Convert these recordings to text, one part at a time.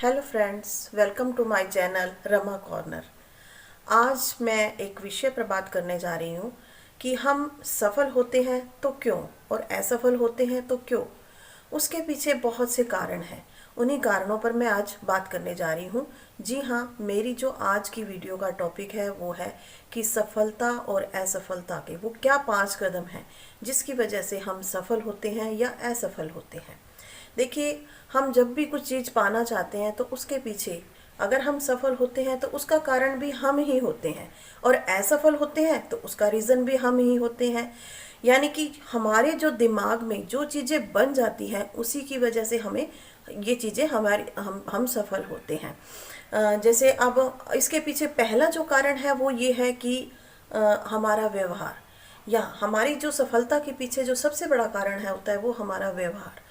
Hello friends, welcome to my channel Rama corner. आज मैं एक विषय पर बात करने जा रही हूँ कि हम सफल होते हैं तो क्यों और असफल होते हैं तो क्यों। उसके पीछे बहुत से कारण हैं। उन्हीं कारणों पर मैं आज बात करने जा रही हूँ। जी हाँ, मेरी जो आज की वीडियो का टॉपिक है वो है कि सफलता और असफलता के वो क्या 5 कदम हैं जिसकी वजह से हम सफल होते हैं या असफल होते हैं। देखिए, हम जब भी कुछ चीज़ पाना चाहते हैं तो उसके पीछे अगर हम सफल होते हैं तो उसका कारण भी हम ही होते हैं, और असफल होते हैं तो उसका रीज़न भी हम ही होते हैं। यानी कि हमारे जो दिमाग में जो चीज़ें बन जाती हैं उसी की वजह से हमें ये चीज़ें हमारी हम सफल होते हैं। जैसे अब इसके पीछे पहला जो कारण है वो ये है कि हमारा व्यवहार, या हमारी जो सफलता के पीछे जो सबसे बड़ा कारण है होता है वो हमारा व्यवहार।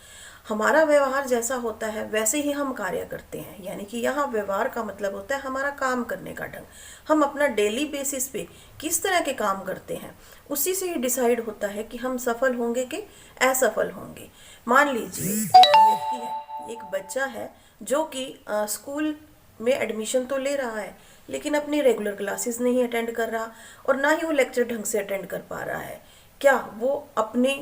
हमारा व्यवहार जैसा होता है वैसे ही हम कार्य करते हैं। यानी कि यहाँ व्यवहार का मतलब होता है हमारा काम करने का ढंग। हम अपना डेली बेसिस पे किस तरह के काम करते हैं उसी से ही डिसाइड होता है कि हम सफल होंगे कि असफल होंगे। मान लीजिए एक व्यक्ति है, एक बच्चा है जो कि स्कूल में एडमिशन तो ले रहा है लेकिन अपनी रेगुलर क्लासेस नहीं अटेंड कर रहा, और ना ही वो लेक्चर ढंग से अटेंड कर पा रहा है। क्या वो अपनी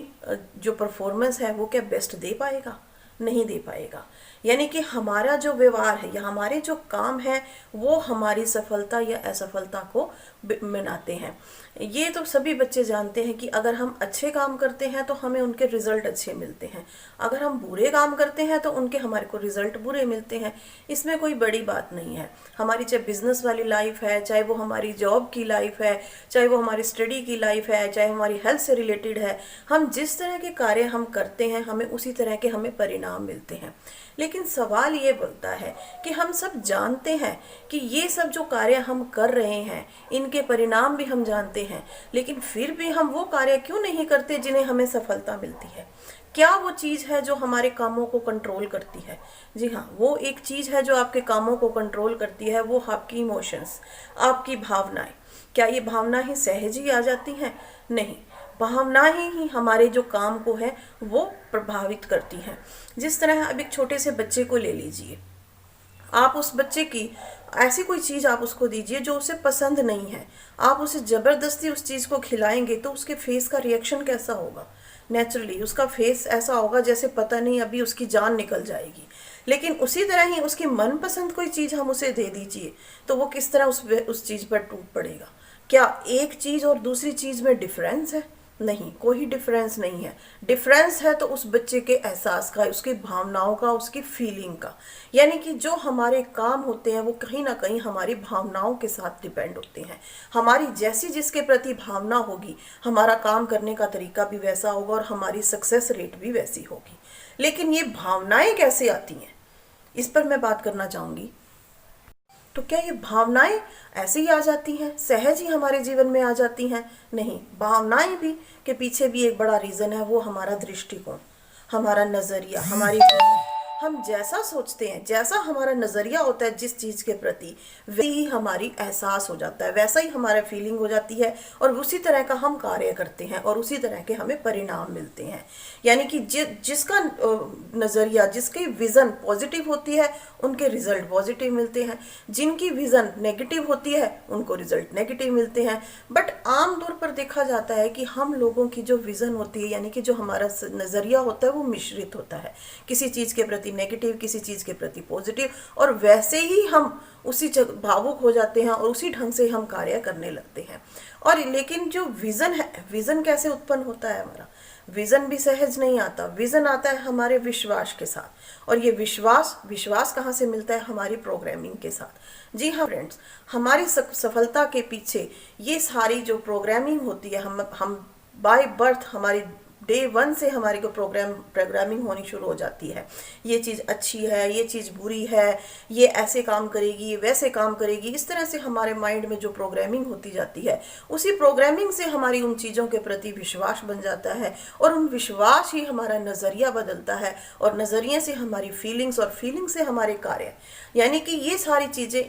जो परफॉर्मेंस है वो क्या बेस्ट दे पाएगा? नहीं दे पाएगा। यानी कि हमारा जो व्यवहार है या हमारे जो काम है वो हमारी सफलता या असफलता को बनाते हैं। ये तो सभी बच्चे जानते हैं कि अगर हम अच्छे काम करते हैं तो हमें उनके रिजल्ट अच्छे मिलते हैं, अगर हम बुरे काम करते हैं तो उनके हमारे को रिजल्ट बुरे मिलते हैं। इसमें कोई बड़ी बात नहीं है। हमारी चाहे बिजनेस वाली लाइफ है, चाहे वो हमारी जॉब की लाइफ है, चाहे वो हमारी स्टडी की लाइफ है, चाहे हमारी हेल्थ से रिलेटेड है, हम जिस तरह के कार्य हम करते हैं हमें उसी तरह के हमें परिणाम मिलते हैं। लेकिन सवाल ये बनता है कि हम सब जानते हैं कि ये सब जो कार्य हम कर रहे हैं इनके परिणाम भी हम जानते हैं, लेकिन फिर भी हम वो कार्य क्यों नहीं करते जिन्हें हमें सफलता मिलती है। क्या वो चीज़ है जो हमारे कामों को कंट्रोल करती है? जी हाँ, वो एक चीज़ है जो आपके कामों को कंट्रोल करती है, वो आपकी इमोशंस, आपकी भावनाएं। क्या ये भावना ही सहज ही आ जाती हैं? नहीं, भावना ही हमारे जो काम को है वो प्रभावित करती हैं। जिस तरह अब एक छोटे से बच्चे को ले लीजिए, आप उस बच्चे की ऐसी कोई चीज़ आप उसको दीजिए जो उसे पसंद नहीं है, आप उसे ज़बरदस्ती उस चीज़ को खिलाएंगे तो उसके फेस का रिएक्शन कैसा होगा? नेचुरली उसका फेस ऐसा होगा जैसे पता नहीं अभी उसकी जान निकल जाएगी। लेकिन उसी तरह ही उसकी मनपसंद कोई चीज़ हम उसे दे दीजिए तो वो किस तरह उस चीज़ पर टूट पड़ेगा। क्या एक चीज़ और दूसरी चीज़ में डिफरेंस है? नहीं, कोई डिफरेंस नहीं है। डिफरेंस है तो उस बच्चे के एहसास का, उसकी भावनाओं का, उसकी फीलिंग का। यानी कि जो हमारे काम होते हैं वो कहीं ना कहीं हमारी भावनाओं के साथ डिपेंड होते हैं। हमारी जैसी जिसके प्रति भावना होगी हमारा काम करने का तरीका भी वैसा होगा और हमारी सक्सेस रेट भी वैसी होगी। लेकिन ये भावनाएं कैसे आती हैं इस पर मैं बात करना चाहूँगी। तो क्या ये भावनाएं ऐसे ही आ जाती हैं, सहज ही हमारे जीवन में आ जाती हैं? नहीं, भावनाएं भी के पीछे भी एक बड़ा रीज़न है, वो हमारा दृष्टिकोण, हमारा नज़रिया, हमारी हम जैसा सोचते हैं, जैसा हमारा नज़रिया होता है जिस चीज़ के प्रति, वैसे ही हमारी एहसास हो जाता है, वैसा ही हमारा फीलिंग हो जाती है, और उसी तरह का हम कार्य करते हैं और उसी तरह के हमें परिणाम मिलते हैं। यानी कि जिसका नज़रिया, जिसकी विज़न पॉजिटिव होती है उनके रिजल्ट पॉजिटिव मिलते हैं, जिनकी विज़न नेगेटिव होती है उनको रिजल्ट नेगेटिव मिलते हैं। बट आम तौर पर देखा जाता है कि हम लोगों की जो विज़न होती है, यानी कि जो हमारा नज़रिया होता है वो मिश्रित होता है, किसी चीज़ के प्रति नेगेटिव, किसी चीज़ के प्रति पॉजिटिव, और वैसे ही हम उसी भावुक हो जाते हैं और उसी ढंग से हम कार्य करने लगते हैं। और लेकिन जो विज़न है, विज़न कैसे उत्पन्न होता है? हमारा विज़न भी सहज नहीं आता। विज़न आता है हमारे विश्वास के साथ, और ये विश्वास कहाँ से मिलता है? हमारी प्रोग्रामिंग के साथ। जी हाँ फ्रेंड्स, हमारी सफलता के पीछे ये सारी जो प्रोग्रामिंग होती है, हम बाय बर्थ हमारी डे 1 से हमारी को प्रोग्रामिंग होनी शुरू हो जाती है। ये चीज़ अच्छी है, ये चीज़ बुरी है, ये ऐसे काम करेगी, ये वैसे काम करेगी। इस तरह से हमारे माइंड में जो प्रोग्रामिंग होती जाती है, उसी प्रोग्रामिंग से हमारी उन चीज़ों के प्रति विश्वास बन जाता है, और उन विश्वास ही हमारा नज़रिया बदलता है, और नज़रिए से हमारी फीलिंग्स, और फीलिंग से हमारे कार्य। यानी कि ये सारी चीज़ें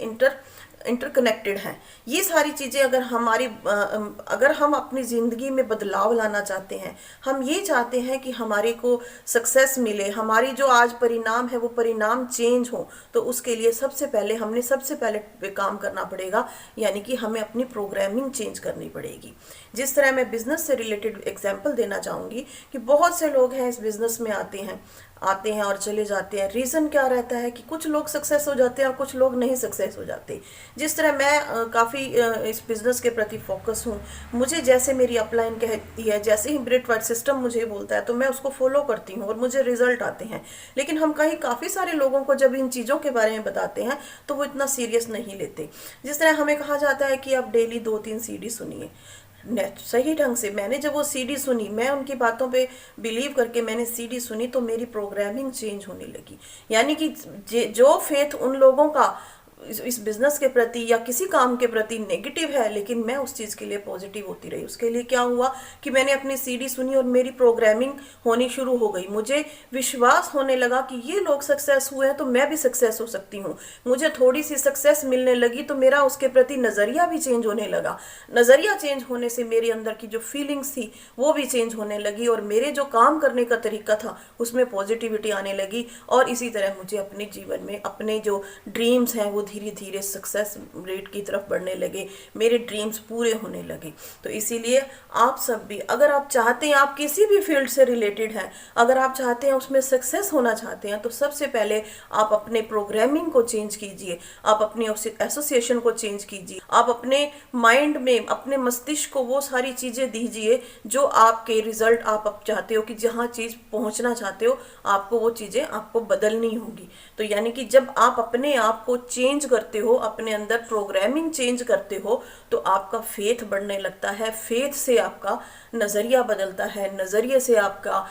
इंटरकनेक्टेड हैं। ये सारी चीज़ें अगर हम अपनी ज़िंदगी में बदलाव लाना चाहते हैं, हम ये चाहते हैं कि हमारे को सक्सेस मिले, हमारी जो आज परिणाम है वो परिणाम चेंज हो, तो उसके लिए सबसे पहले काम करना पड़ेगा, यानी कि हमें अपनी प्रोग्रामिंग चेंज करनी पड़ेगी। जिस तरह मैं बिजनेस से रिलेटेड एग्जांपल देना चाहूँगी कि बहुत से लोग हैं इस बिजनेस में आते हैं और चले जाते हैं। रीज़न क्या रहता है कि कुछ लोग सक्सेस हो जाते हैं और कुछ लोग नहीं सक्सेस हो जाते। जिस तरह मैं काफ़ी इस बिज़नेस के प्रति फोकस हूँ, मुझे जैसे मेरी अपलाइन कहती है, जैसे ही ब्रेड वाइट सिस्टम मुझे बोलता है तो मैं उसको फॉलो करती हूँ और मुझे रिजल्ट आते हैं। लेकिन हम काफ़ी सारे लोगों को जब इन चीज़ों के बारे में बताते हैं तो वो इतना सीरियस नहीं लेते। जिस तरह हमें कहा जाता है कि आप डेली 2-3 सीडी सुनिए, सही ढंग से। मैंने जब वो सीडी सुनी, मैं उनकी बातों पे बिलीव करके मैंने सीडी सुनी, तो मेरी प्रोग्रामिंग चेंज होने लगी। यानी कि जो फेथ उन लोगों का इस बिजनेस के प्रति या किसी काम के प्रति नेगेटिव है, लेकिन मैं उस चीज़ के लिए पॉजिटिव होती रही। उसके लिए क्या हुआ कि मैंने अपनी सीडी सुनी और मेरी प्रोग्रामिंग होनी शुरू हो गई। मुझे विश्वास होने लगा कि ये लोग सक्सेस हुए हैं तो मैं भी सक्सेस हो सकती हूँ। मुझे थोड़ी सी सक्सेस मिलने लगी तो मेरा उसके प्रति नज़रिया भी चेंज होने लगा। नज़रिया चेंज होने से मेरे अंदर की जो फीलिंग्स थी वो भी चेंज होने लगी, और मेरे जो काम करने का तरीका था उसमें पॉजिटिविटी आने लगी। और इसी तरह मुझे अपने जीवन में अपने जो ड्रीम्स हैं वो धीरे धीरे सक्सेस रेट की तरफ बढ़ने लगे, मेरे ड्रीम्स पूरे होने लगे। तो इसीलिए आप सब भी, अगर आप चाहते हैं, आप किसी भी फील्ड से रिलेटेड हैं, अगर आप चाहते हैं उसमें सक्सेस होना चाहते हैं, तो सबसे पहले आप अपने प्रोग्रामिंग को चेंज कीजिए, आप अपनी एसोसिएशन को चेंज कीजिए, आप अपने माइंड में, अपने मस्तिष्क को वो सारी चीज़ें दीजिए जो आपके रिजल्ट आप चाहते हो, कि जहाँ चीज़ पहुँचना चाहते हो आपको वो चीज़ें आपको बदलनी होंगी। तो यानी कि जब आप अपने आप को चेंज करते हो, अपने अंदर प्रोग्रामिंग चेंज करते हो, तो आपका फेथ बढ़ने लगता है। फेथ से आपका नज़रिया बदलता है, नज़रिए से आपका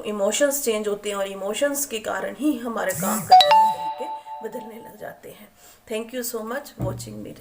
इमोशंस चेंज होते हैं, और इमोशंस के कारण ही हमारे काम करने के तरीके बदलने लग जाते हैं। Thank you so much watching me.